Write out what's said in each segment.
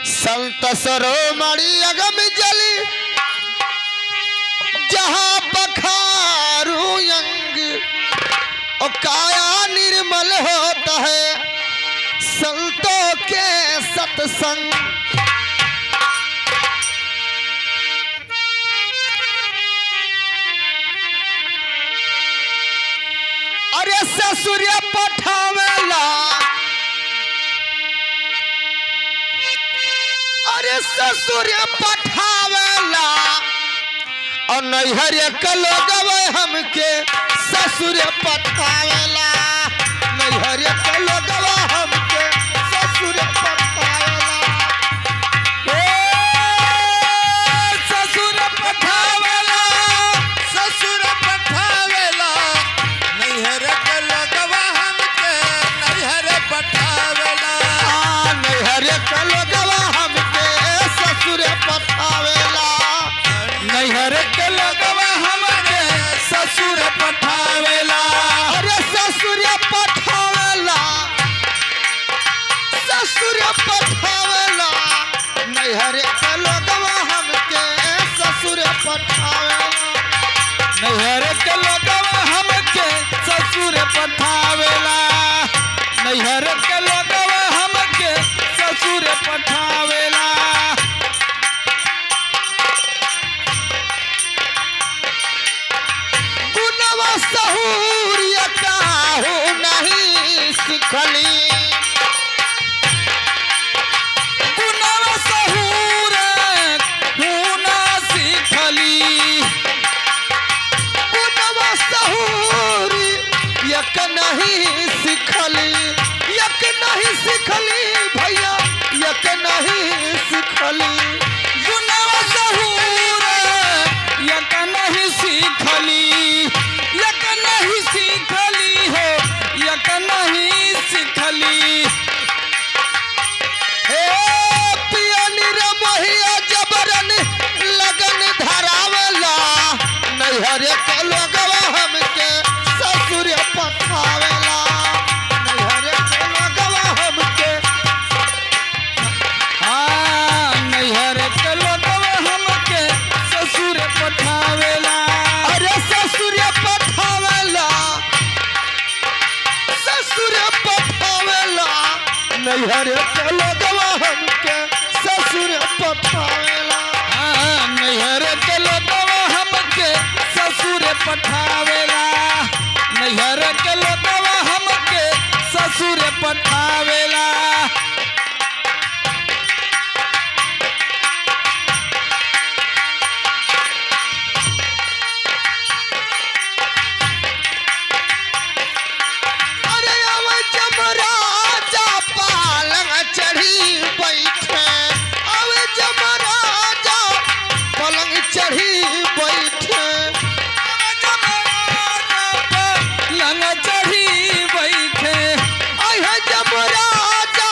संत सरोमणि अगम जली जहाँ पखारू अंग और काया निर्मल होता है संतों के सत्संग। अरे ससुर पठावेला, अरे ससुर पठावेला और नैहर कलोगवे हमके ससुर पठावेला, नैहर कलोगवा हमके ससुर पठावेला। ससुर पठावेला, ससुर पठावेला, नैहर के लोगवा हमके नैहर पठावेला, नैहर कलोगवा हमके ससुर पठावेला, नैहर के लोगवा हमके ससुर पठावेला। अरे ससुर पठावेला, ससुर पठावेला, नैहर कलोगवा हमके ससुर पठावेला, नैहर के लोगवा हमके ससुर पठावेला, नैहर के लोगवा हमके ससुर पठावेला। गुणवा सहूर्य काहू नहीं सिखली, गुणवा सहूर गुना सीखली, गुणवा सहूर्य यक नहीं सिखली, यक नहीं सिखली भैया, यक नहीं सिखली। गुणवा सहूर यक नहीं सीखली, यक नहीं सीखली हो, यक नहीं सीखली। हे पियन रे मोहिया जबरन लगन धरावला, नैहर के लोगवा हमके ससुर पठावेला, नैहर के लोगवा हमके। हाँ, नैहर के लोगवा हमके ससुर पठावेला। अरे ससुर पठावेला, ससुर पठावेला, नैहर के लोगवा हमके ससुर पठावेला। हाँ, नैहर के लोगवा हमके ससुर पठावेला, नैहर के लोगवा हमके ससुर पठावेला। अरे अब जमराजा पालंग चढ़ी बैठे, अब जमराजा पलंग चढ़ी बैठे, लंग चढ़ी बैठे, अहे जमराजा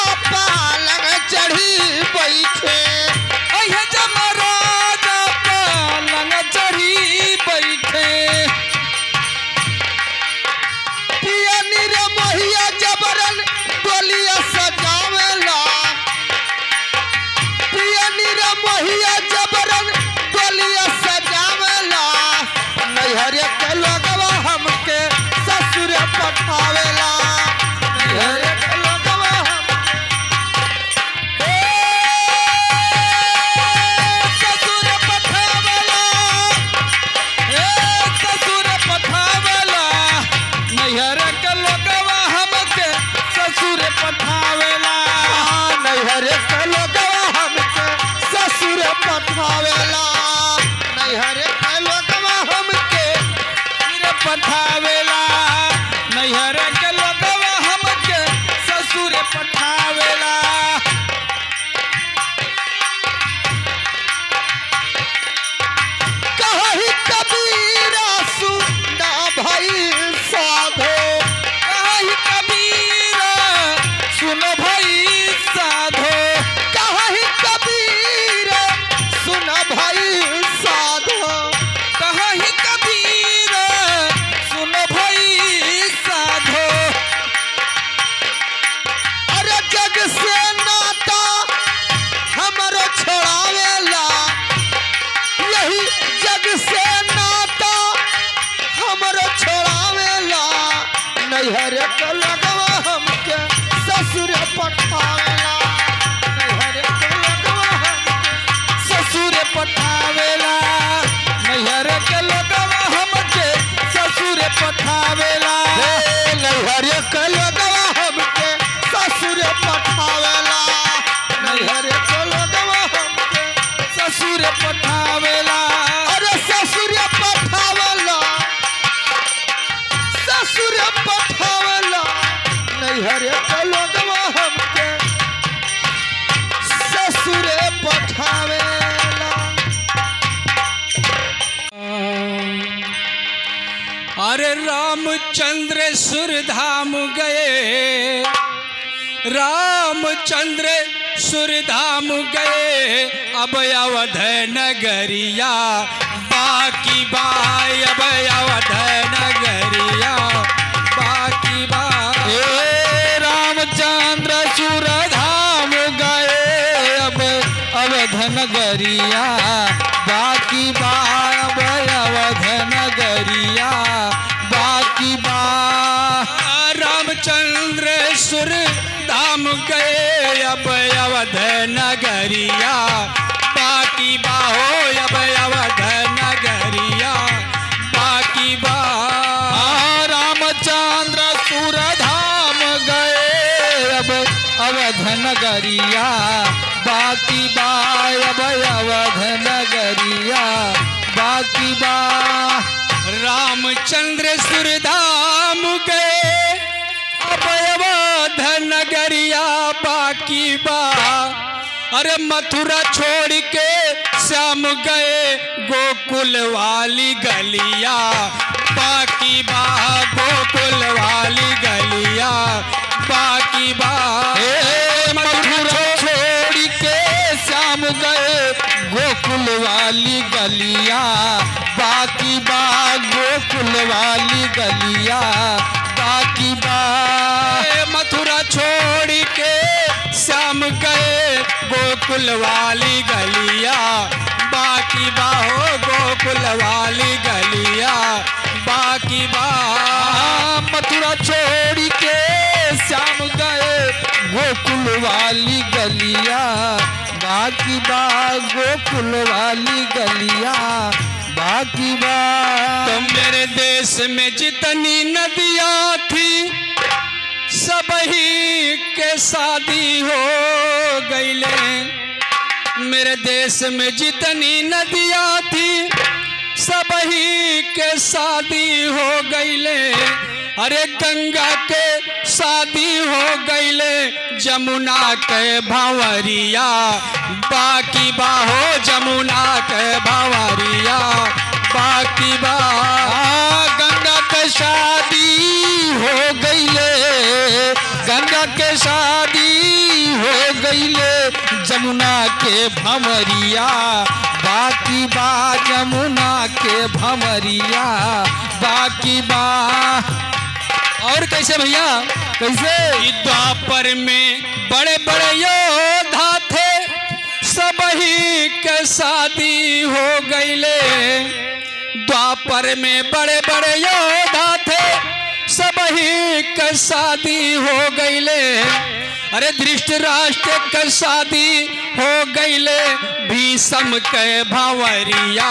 बैठावेला। अरे रामचंद्र सुरधाम गए, रामचंद्र सुरधाम गए, अब अवध नगरिया बाकी बाय, अब अवध नगरिया बाकी बाय। रामचंद्र सुरधाम गए, अब अवध नगरिया बाकी बाय, अब अवध नगरिया बाकी बाय। रामचंद्र सुरधाम गए, अब अवध नगरिया बाकी बाहो, अब अवध नगरिया बाकी बा। रामचंद्र सुरधाम गए, अब अवध नगरिया बाकी बा, अब अवध नगरिया बाकी बा। रामचंद्र सुरधाम गए, अब अवध नगरिया बाकी बा। अरे मथुरा छोड़ के श्याम गए, गोकुल वाली गलिया बाकी बा, गोकुल वाली गलिया बाकी बा। मथुरा छोड़ के श्याम गए, गोकुल वाली गलिया बाकी बा, गोकुल वाली गलिया बाकी बा। मथुरा छोड़ के श्याम गए, गोकुल वाली गलिया बाकी बा हो, गोकुल वाली गलिया बाकी बा। मथुरा छोड़ के श्याम गए, गोकुल वाली गलिया बाकी बा, गोकुल वाली गलिया बाकी बा। तो मेरे देश में जितनी नदियाँ थी, सब ही के शादी हो गईले। मेरे देश में जितनी नदियाँ थी, सब ही के शादी हो गईले। अरे गंगा के शादी हो गईले, जमुना के भंवरिया बाकी बा हो, जमुना के भंवरिया बाकी बा। गंगा के शादी हो गईले, गंगा के शादी हो गईले, जमुना के भंवरिया बाकी बा, जमुना के भंवरिया बाकी बा। और कैसे भैया, कैसे? द्वापर में बड़े बड़े योद्धा थे, सब ही के शादी हो गईले। द्वापर में बड़े बड़े योद्धा थे, सब ही के शादी हो गईले। अरे धृतराष्ट्र के शादी हो गईले, भीष्म के भंवरिया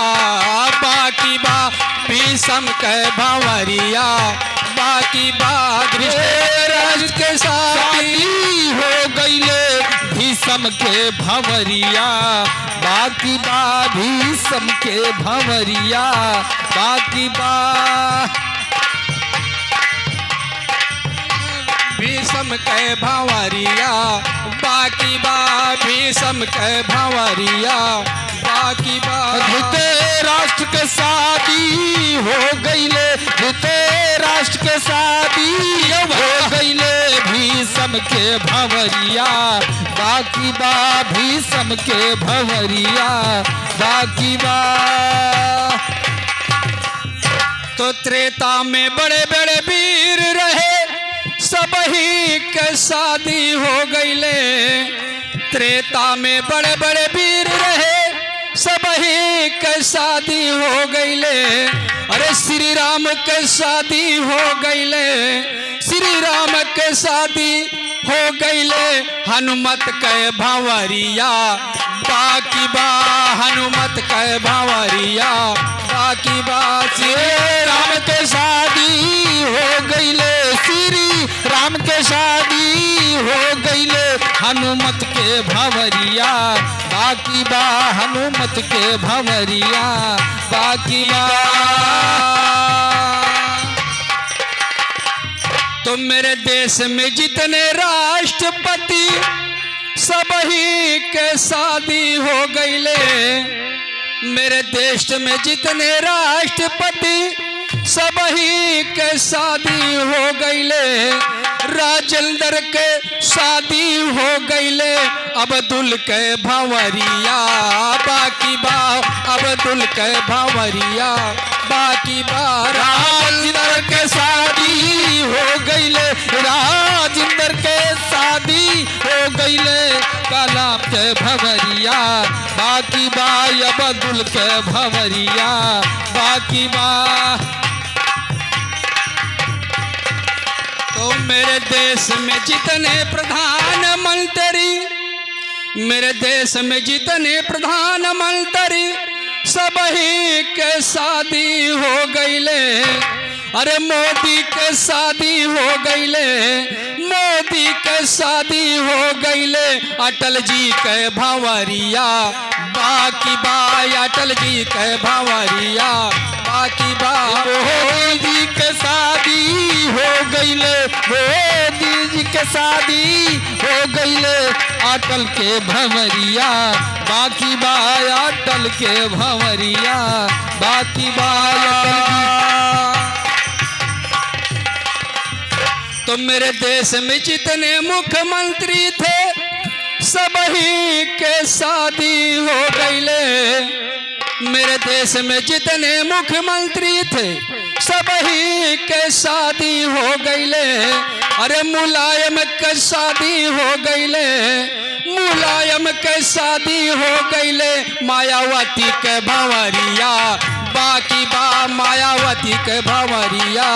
बाकी बा, भीष्म के भंवरिया बाकी बा। धृतराष्ट्र के शादी हो गईले, भीष्म के भंवरिया बाकी बा, भीष्म के भंवरिया बाकी बा। भीष्म के भंवरिया बाकी बा, भीष्म के भंवरिया बाकी बा। धृतराष्ट्र के शादी हो गईले, धृतराष्ट्र के शादी हो गईले, भीष्म के भंवरिया बाकी बा, भीष्म के भंवरिया बाकी बा। तो त्रेता में बड़े बड़े वीर रहे, सब ही के शादी हो गईले। त्रेता में बड़े बड़े वीर रहे, सब ही के शादी हो गईले। अरे श्री राम के शादी हो गईले, श्री राम के शादी हो गईले, हनुमत के भंवरिया बाकी बा, हनुमत के भंवरिया बाकी बा। श्री राम के शादी हो गईले, श्री राम के शादी हो गईले, हनुमत के भंवरिया बाकी बा, हनुमत के भंवरिया बाकी बा। तो मेरे देश में जितने राष्ट्रपति, सब ही के शादी हो गईले। मेरे देश में जितने राष्ट्रपति सब ही के शादी हो गईले। राजेंद्र के शादी हो गईले। अब्दुल के भंवरिया बाकी बा, अब्दुल के भंवरिया बाकी बा। राजेंद्र के शादी हो गईले, राजेंद्र के शादी हो गईले। कलाम के भंवरिया बाकी बा, अब्दुल के भंवरिया बाकी बा। तो मेरे देश में जितने प्रधानमंत्री, मेरे देश में जितने प्रधानमंत्री सब ही के शादी हो गईले। अरे मोदी के शादी हो गईले, मोदी के शादी हो गईले। अटल जी के भंवरिया बाकी बा, अटल जी के भंवरिया बाकी बा। मोदी के शादी हो गईले, मोदी जी के शादी हो गईले। अटल के भंवरिया बाकी बा, अटल के भंवरिया बाकी बा। तो मेरे देश में जितने मुख्यमंत्री थे सब ही के शादी हो गईले। मेरे देश में जितने मुख्यमंत्री थे सब ही के शादी हो गईले। अरे मुलायम के शादी हो गईले, मुलायम के शादी हो गईले। मायावती के भंवरिया बाकी बा, मायावती के भंवरिया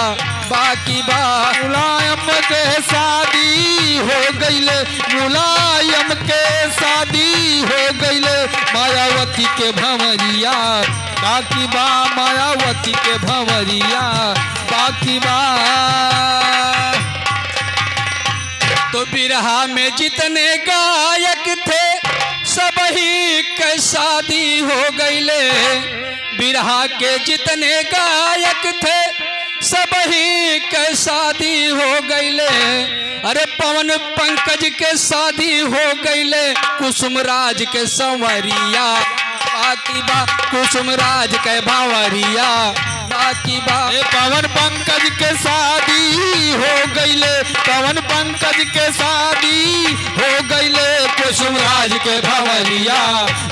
बाकी बा। मुलायम के शादी हो गईले, मुलायम के शादी हो गईले। मायावती के भंवरिया बाकी बा, मायावती के भंवरिया बाकी बा। तो बिरहा में जितने गायक थे सब ही के शादी हो गईले। बिरहा के जितने गायक थे सब ही के शादी हो गईले। अरे पवन पंकज के शादी हो गईले। कुसुमराज के संवरिया बाकी बा, कुसुमराज के भंवरिया बाकी बा। पवन पंकज के शादी हो गईले, पवन पंकज के शादी हो गईले। कुसुमराज के भंवरिया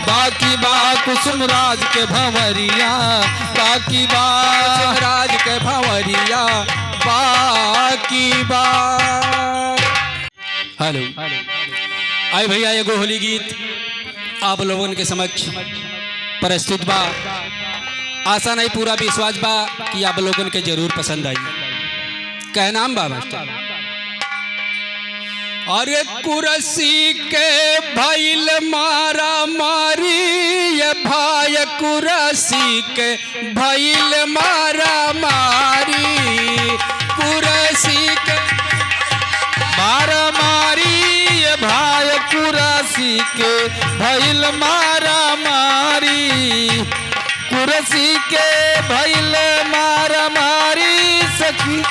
बाकी बा, कुसुमराज के भंवरिया बाकी बा, कुसुमराज के भंवरिया बाकी बा। हेलो, आए भैया एगो होली गीत आप लोगों के समक्ष प्रस्तुत बा। आशा नहीं पूरा विश्वास बा कि आप लोगों के जरूर पसंद आई। कह नाम बा मास्टर। अरे कुर्सी के भइल मारा मारी, ये भाई कुर्सी के भइल मारा मारी। कुर्सी के मारा मारी, ये भाई कुर्सी के भइल मारा मारी। कुर्सी के भइल मारा मारी सखी,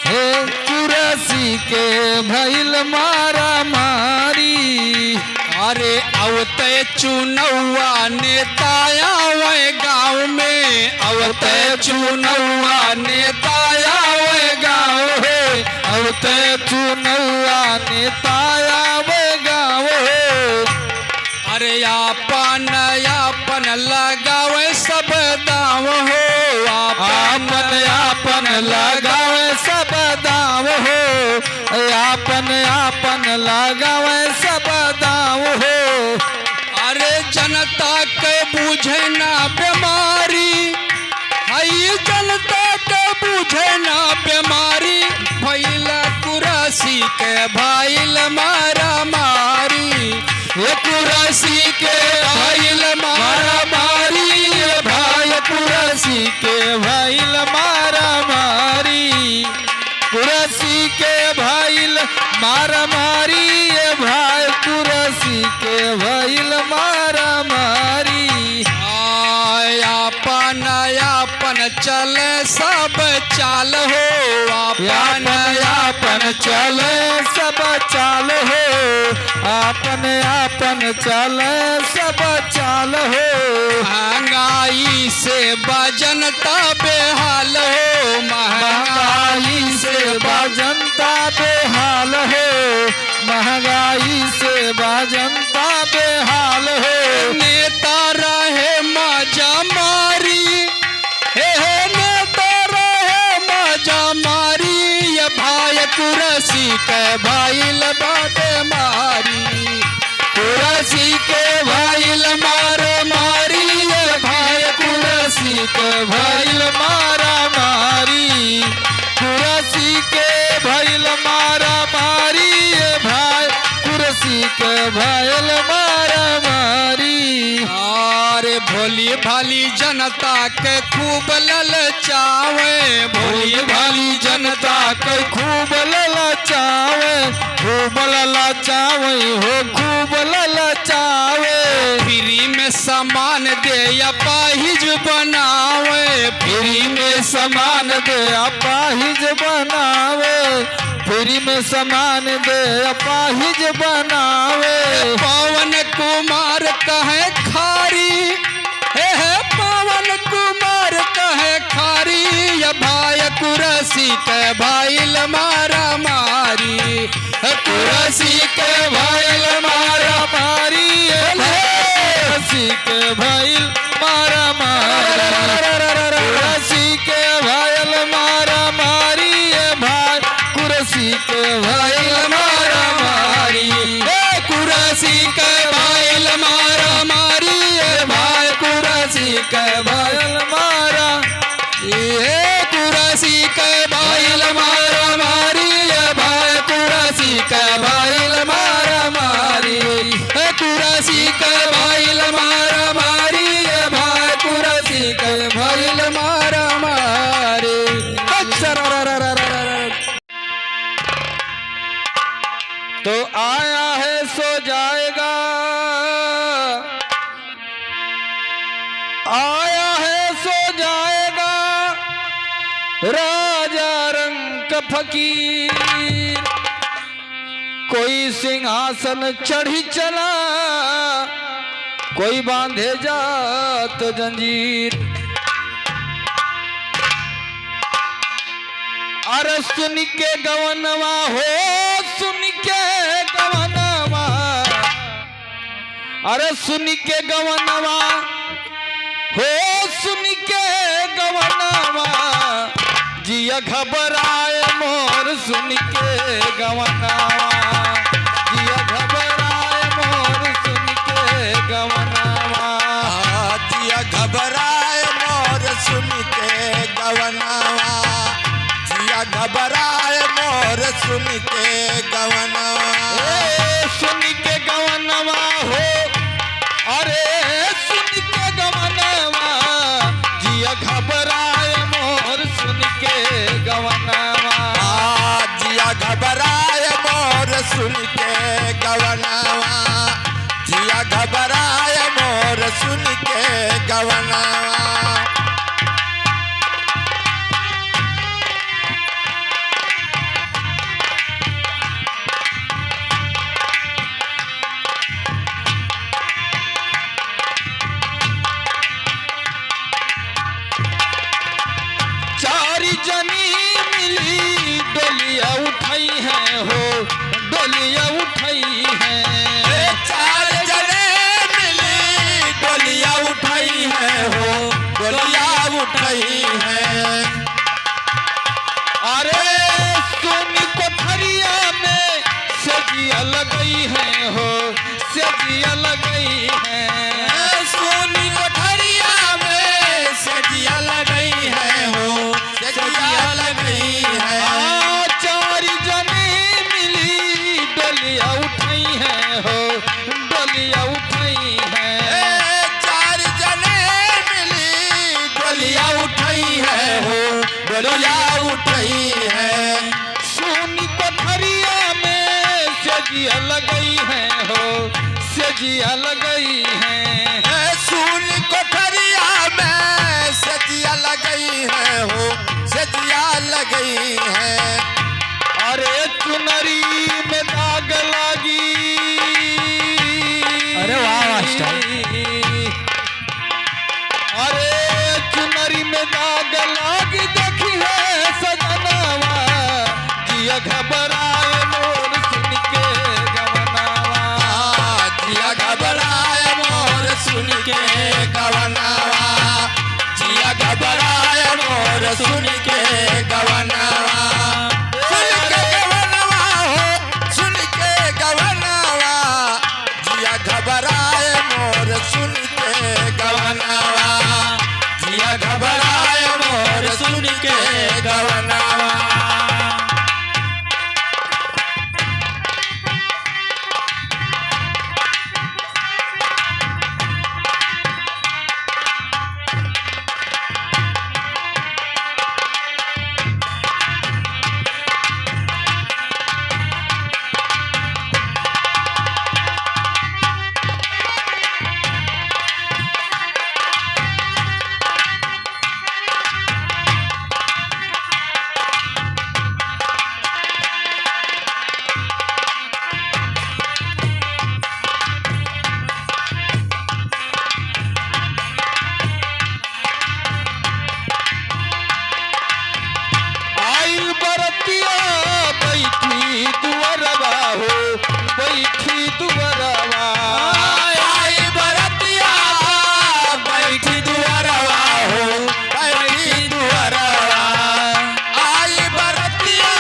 हे कुर्सी के भइल मारा मारी। अरे अवते चुनौआ नेताया वे गाँव में, अवते चुनौआ नेताया वे गाँव है। अवते चुनौआ नेताया वे गाँव है। अरे आपन आपन लगावे सब दाव हो, आपन आपन लगावे सब दाव हो, आपन आपन लगावे सब दाव हो। अरे जनता के बुझे ना बीमारी, हई जनता के बुझे ना बीमारी। भइल कुर्सी के भइल मारा मारी, ये कुर्सी के भइल मारा मारी। ये भाई कुर्सी के भइल मारा मारी, कुर्सी के भइल मारा मारी। ये भाई कुर्सी के भइल मारा मारी। आपन आपन चले सब चाल हो आपन आपन चले सब चाल हो आपन आपन चले सब चाल हो महंगाई से बजनता बेहाल हो महंगाई से बाजनता बेहाल हो महंगाई से बाजनता बेहाल हो नेता रहे मजा मारी हे नेता रहे मजा मारी ये भाई कुर्सी के भाईल बाटे मारी कुर्सी के भाईल मारे मारी ये भाई कुर्सी के भाईल मारा मारी कुर्सी के भाईल मारा मारी ये भाई कुर्सी के भाईल मारा मारी अरे भोली भाली जनता के खूब ललचावे भोली भाली जनता के खूब ललचावे खूब ललचावे हो खूब ललचावे फ्री में सामान दे अपाहिज बनावे फ्री में सामान दे अपाहिज बनावे फ्री में सामान दे अपाहिज बनावे पवन कुमार कहे खारी हे पवन कुमार कहे खारी ये भाई कुर्सी के भाईल मारा मारी कुर्सी के भाईल मारा मारी कुर्सी के भाईल मारा मारी कुर्सी के भाईल मारा मारी ये भाई कुर्सी के भाईल मारा मारी कुर्सी के भाईल मारा मारी ये भाई कुर्सी के भाईल मारा ये कुर्सी के भाईल मारा मारी ये भाई कुर्सी के भाईल मारा मारी कुर्सी के भाईल मारा मारी ये भाई कुर्सी के भाईल मारा मारी तो आया है सो जाएगा आया है सो जाएगा राजा रंग का फकीर कोई सिंहासन चढ़ी चला कोई बांधे जात जंजीर अरे सुन के गवनवा हो सुन के गवनवा अरे सुन के गवनवा हो सुन के गवनवा जिया घबराए मोर सुन के गवनवा जिया घबराए मोर सुन के गवनवा जिया घबराए मोर सुन के गवनवा जिया घबराए मोर सुन के गवनवा सुन के गवनवा हो अरे सुन के गवनवा जिया घबराए मोर सुन के गवनवा जिया घबराए मोर सुन के गवनवा जिया घबराए मोर सुन के गवनवा जनी मिली डोलिया उठाई है हो डोलिया उठाई है चार जने मिली डोलिया उठाई है हो डोलिया उठाई है अरे सोनी कोठरिया में सजिया लगई है हो सजिया लगई है सोनी कोठरिया में सजिया लगई है हो सजिया लगई है चार जने मिली डोलिया उठाई है हो डोलिया उठाई है चार जने मिली डोलिया उठाई है हो डोलिया उठाई है सोनी कोठरिया में सजिया लगई है हो सजिया लगई है सोनी कोठरिया में सजिया लगई गई है। अरे चुनरी में दाग लागी, अरे वाह मास्टर। अरे चुनरी में दाग लागी देखी है सजनावा, जिया घबराए मोर सुन के गवनावा। जिया घबराए मोर सुन के गवनावा, जिया घबराए मोर सुन के गवनावा। सुन के गवनावा हो, सुन के गवनावा, जिया घबराए मोर सुन के गवनावा, जिया घबराए मोर सुन के गवनावा। आइल बरतिया बैठी दुअरवा हो, बैठी दुअरवा। आई बरतिया बैठी दुअरवा हो, बैठी दुअरवा। आई बरतिया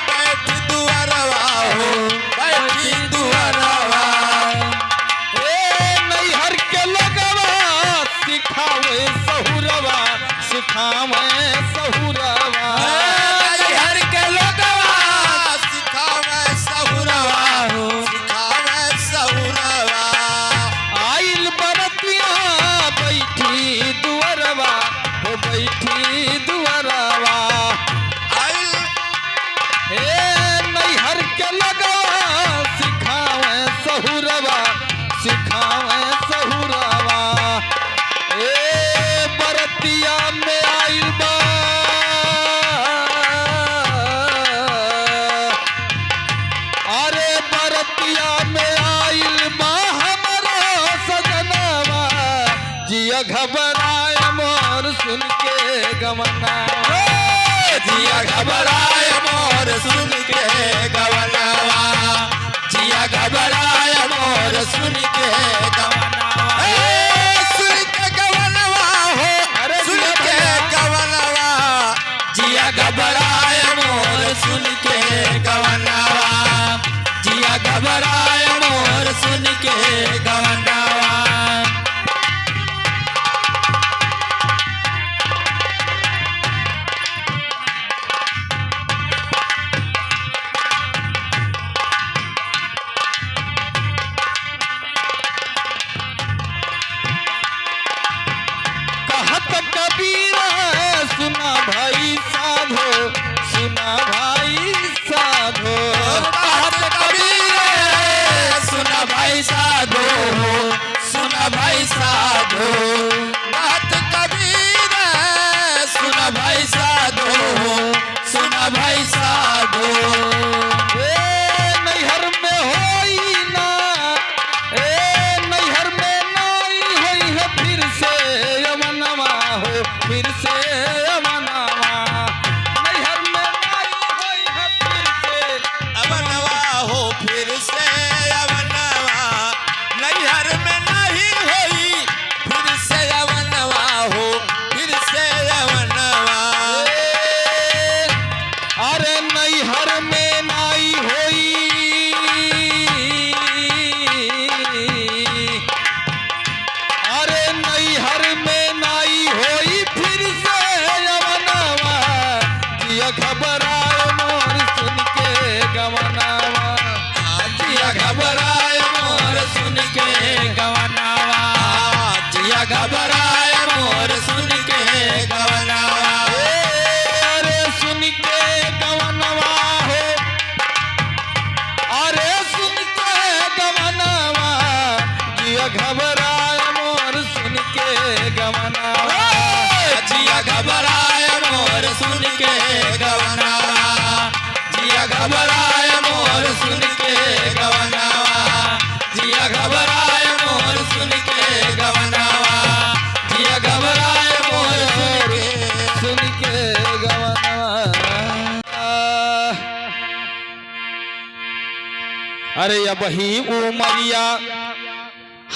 बैठी दुअरवा हो, बैठी दुअरवा। ए नैहर के लगवा सिखावे सहुरवा, सिखावे सहुरवा। हर के लोगवा सिखावे सहुरवा हो, सिखावे सहुरवा। आइल बरतिया बैठी दुअरवा हो, बैठी दुअरवा। आई ए नैहर के लगवा सिखावे सहुरवा, सिखावे सहुरवा। ए बरतिया में आइल बा, अरे बरतिया में आइल बा हमारा सजनावा, जिया घबराए मोर सुन के गवनावा। जिया घबराए मोर सुन के गवनावा, जिया घबराए मोर सुन के गवनावा। सुन के गवनवा हो, अरे सुन जिया के घबरा- गवनवा, जिया घबराए मोर सुन के गवनवा, जिया घबराए मोर सुन के गवनवा। घबराए मोर सुन के गवनवा जिया घबराए मोर सुन के गवनवा। अरे अब ही उमरिया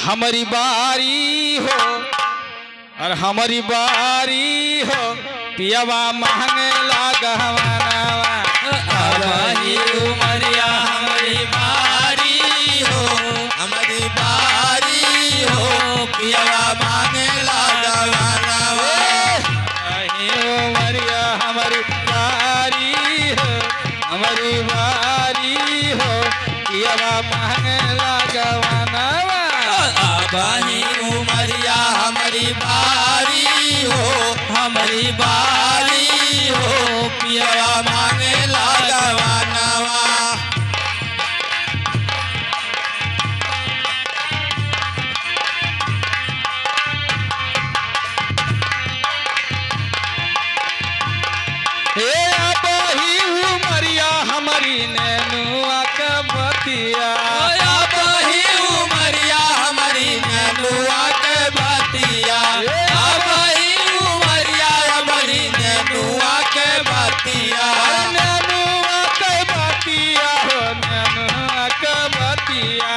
हमारी बारी हो और हमारी बारी हो पियावा मांगे लागवानवा। अबही उमरिया हमारी बारी हो हमारी बारी हो पियवा मांगे लागवानवा अही उमरिया हमारी बारी हो हमारी बारी हो पियावा मांगे लागवानवा। अबही उमरिया हमारी बारी हो हमारी बारी हो पियवा मांगे लागवानवा। हे अब ही उमरिया हमारी नैनुआ के बतिया। अबही उमरिया हमारी नेनुआ के बतिया अबही उमरिया हमारी नेनुआ के बतिया नैनुआ के बतिया हो नैनुआ के बतिया।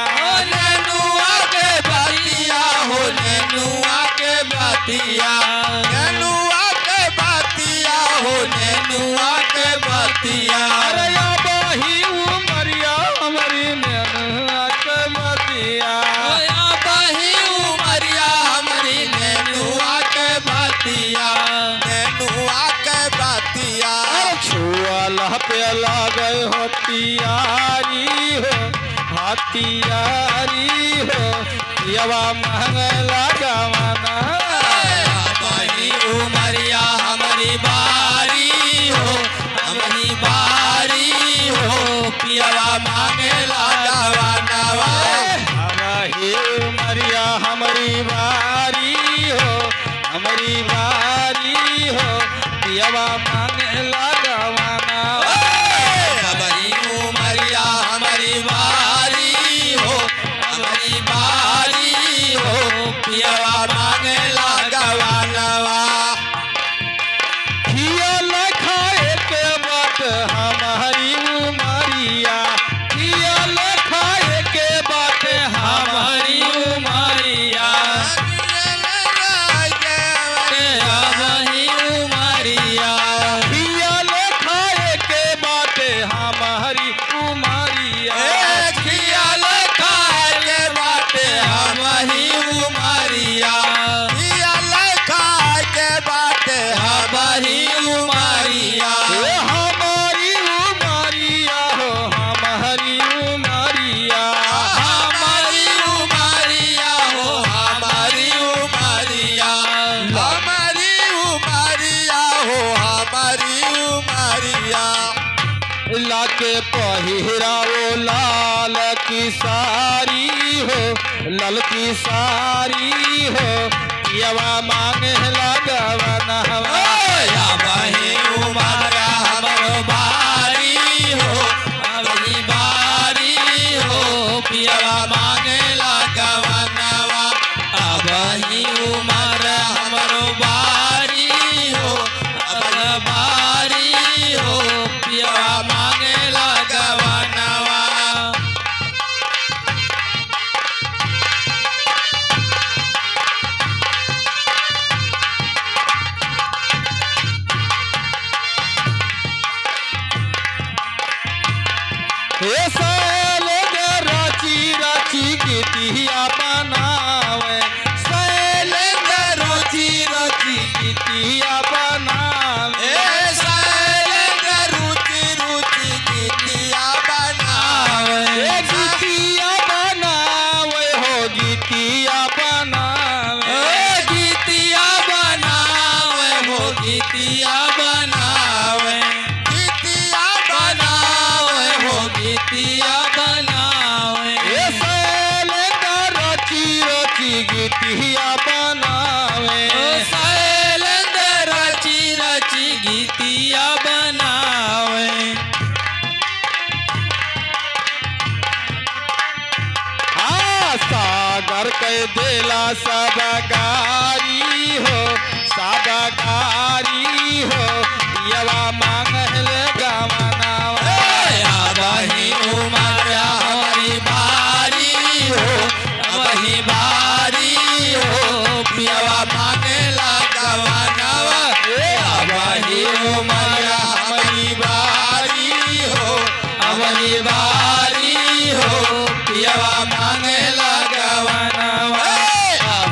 नेनुआ के बतिया हो नेनुआ के बतिया नेनुआ के बतिया हो नेनुआ के बतिया अरे अब ही उमरिया हमारी नैनुआ के बतिया। अबही उमरिया हमारी नेनुआ के बतिया नेनुआ के बतिया छुअल पे लगे हो तियारी हो हथियारी हो पियवा मांगे लागवाना। अबही उमरिया हमारी बारी हो हमारी बारी हो पियवा मांगे लागवानवा अबही उमरिया हमारी बारी हो हमारी बारी हो पियवा मांगे लागवाना। अबही उमरिया हमारी बारी हो हमारी बारी हो पियवा मांगे लागवानवा खियल खाए के बात हमारी उमरिया खियल खाए के बात हमारी उमरिया। अबही उमरिया खियल खाए के बात हमारी उमरिया। खियाल खाए के बाटे हमही उमरिया खियाल खाए के बाटे हमही उमरिया ए हमारी उमरिया हो हमारी उमरिया। हमारी उमरिया हो हमारी उमरिया हमारी उमरिया हो हमारी उमरिया लाके पहिराओ लाल की सारी हो लाल की सारी हो पियवा मांगे लगवाना। अबही उमरिया हमरो बारी हो हमारी बारी हो पियवा मांगे लागवानवा अबही उमरिया हमरो बारी हो हमारी बारी हो पियवा मांगे लागवानवा हे साले गे राची राची गीतिया बनावे साले गे राची राची गीतिया बनावे। रुचि रुचि गीतिया बनावे ए गीतिया बनावे हो गीतिया बनावे। गीतिया बनावे हो गीतिया बनावे गीतिया बनावे हो गीतिया बनावे ए साले गे राची राची गीतिया बनावे। शैलेंद्र रची रची गीतिया बनावे हाँ पार कह देला सब गारी हो, सब गारी हो, यवा मांगल गवनावा। वही उमरिया हमारी बारी हो, वही बारी हो, पियवा मांगेला गवनावा। वही उमरिया हमारी बारी हो, वही बारी हो, पियवा मांगेला गवनावा।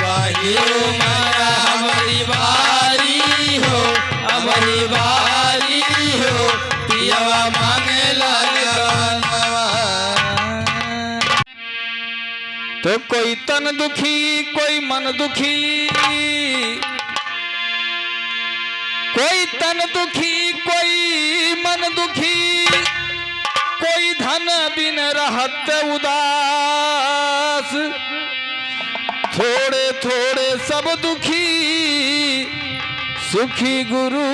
वही उमरिया हमारी बारी हो, वही बारी हो, पियवा मांगेला गवनावा। तो कोई तन दुखी कोई मन दुखी, कोई तन दुखी कोई मन दुखी, कोई धन बिन रहत उदास। थोड़े थोड़े सब दुखी, सुखी गुरु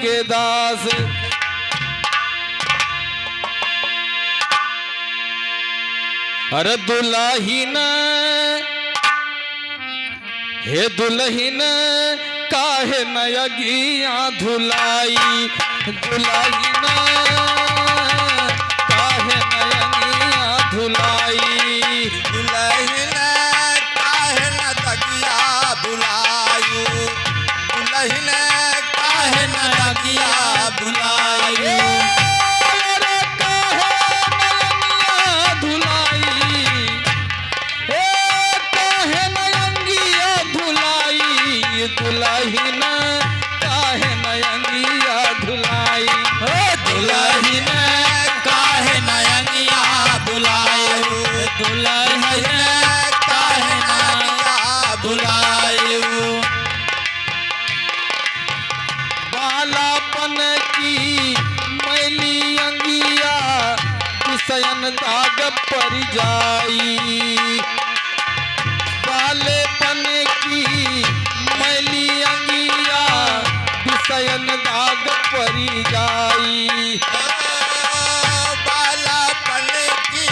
के दास। अरे दुल्हीन हे दुल्हीन काहे नयगिया धुलाई, दुल्हीन काहे नयगिया धुलाई। दुल्हन काहे न तकिया बुलायू, दुल्हन काहे न तकिया बुलायू। अरे काहे नयगिया धुलाई, हे काहे नयगिया धुलाई, दुल्हीन काहे नयगिया धुलाई। दुल्हन काहे नयंगिया बुलायू, दुल्हन काहे नयंगिया बुलायू। बालापन की मैली अंगिया विषयन दाग पर जाई, बालेपन की मैली अंगिया विषयन दाग पर जाई। बालापन की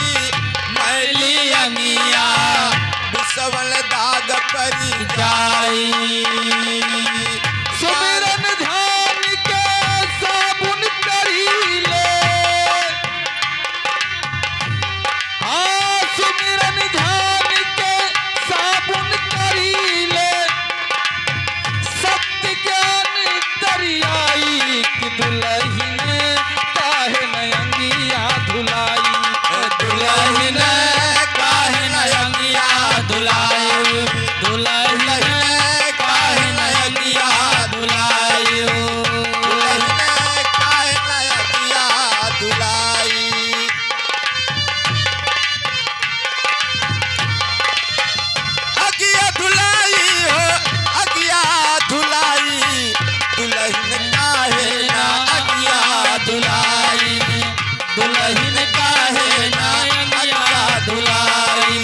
मैली अंगिया बिसवल दाग पर जाई। सुमिरन ध्यान के साबुन करीले, हाँ सुमिरन ध्यान के साबुन करीले, सत्य ज्ञान दरियाई की दुल्हीन काहे नयंगिया धुलाई। दुल्हन काहे नयंगिया दुलायू, दुल्हन काहे नयंगिया दुलायू, दुल्हन काहे नयंगिया दुलाई। अगिया धुलाई हो, अगिया धुलाई, दुल्हन काहे ना अगिया धुलाई, दुल्हन काहे ना अगिया धुलाई।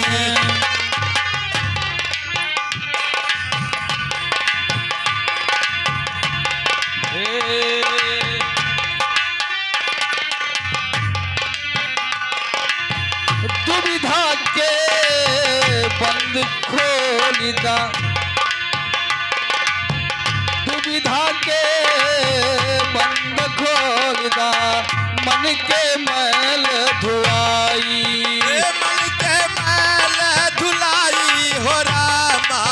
दुविधा के बंद खोलिदा, दुविधा के बंद खोलिदा, मन के मैल धुआई। मन के मैल धुलाई हो रामा,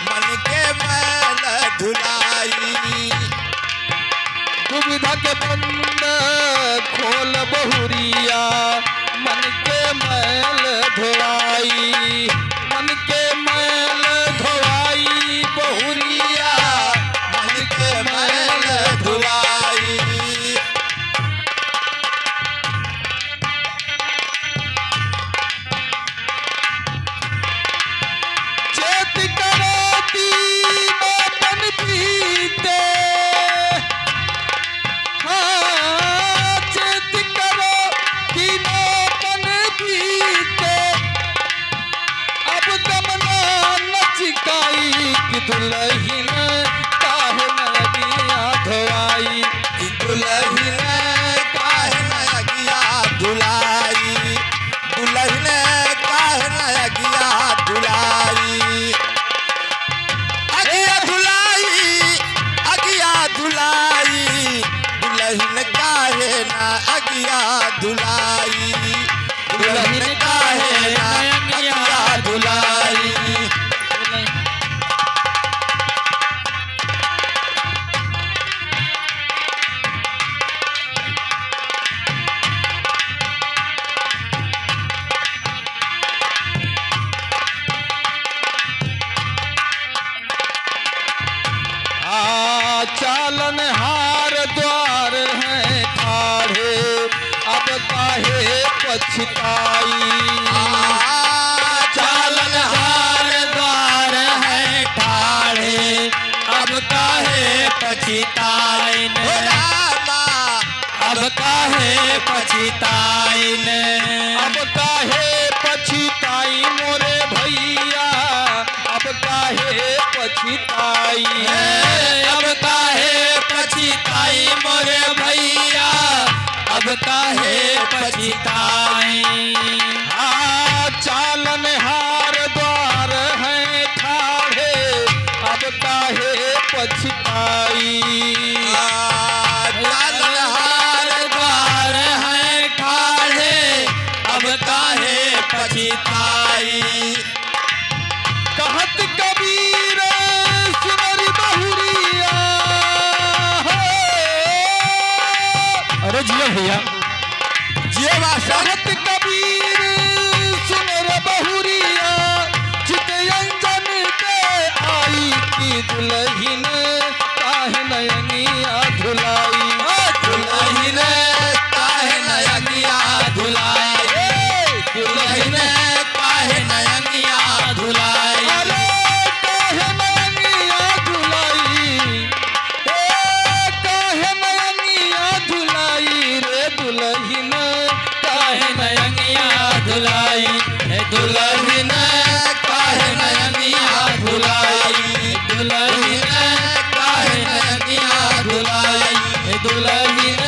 मन के मैल धुलाई। दुविधा के बंद खोल बहुरिया, मन के मैल धोआई, मन के मैल धोआई बहुरिया, मन के मैल धुलाई। चेत करो दीनपन पीते, हाँ चेत करो दीनपन पीते, अब दमना नचिकाई कि दुल्हीन काहे नदिया धोआई। दुल्हन काहे नयगिया दुलाई, दुल्हन काहे नयगिया दुलाई। पछताई। चालन हार द्वार है ठाड़े, अब काहे पछताइन, अब काहे पछताइन, अब काहे पछताई मोरे भैया, अब काहे पछताई। अब काहे पछताई मोरे भैया, अब काहे पछताई। चालन हार द्वार है ठाड़े, अब काहे पछताई। चालन हार द्वार है ठाड़े, अब काहे पछताई। कहत कबीर सुनरी बहुरिया, अरे जिया भैया जियो बादशाह। कहत कबीर सुनर बहुरिया, चितयंजन के आई की दुल्हन काहे नयनिया धुलाई। दुल्हन काहे नयनिया धुलाई, दुल्हन काहे नयनिया धुलाई। अरे काहे नयनिया धुलाई, काहे नयनिया धुलाई रे दुल्हन काहे नयनिया धुलाई, दुल्हन काहे नयनिया धुलाई, दुल्हन काहे नयनिया धुलाई, दुल्हन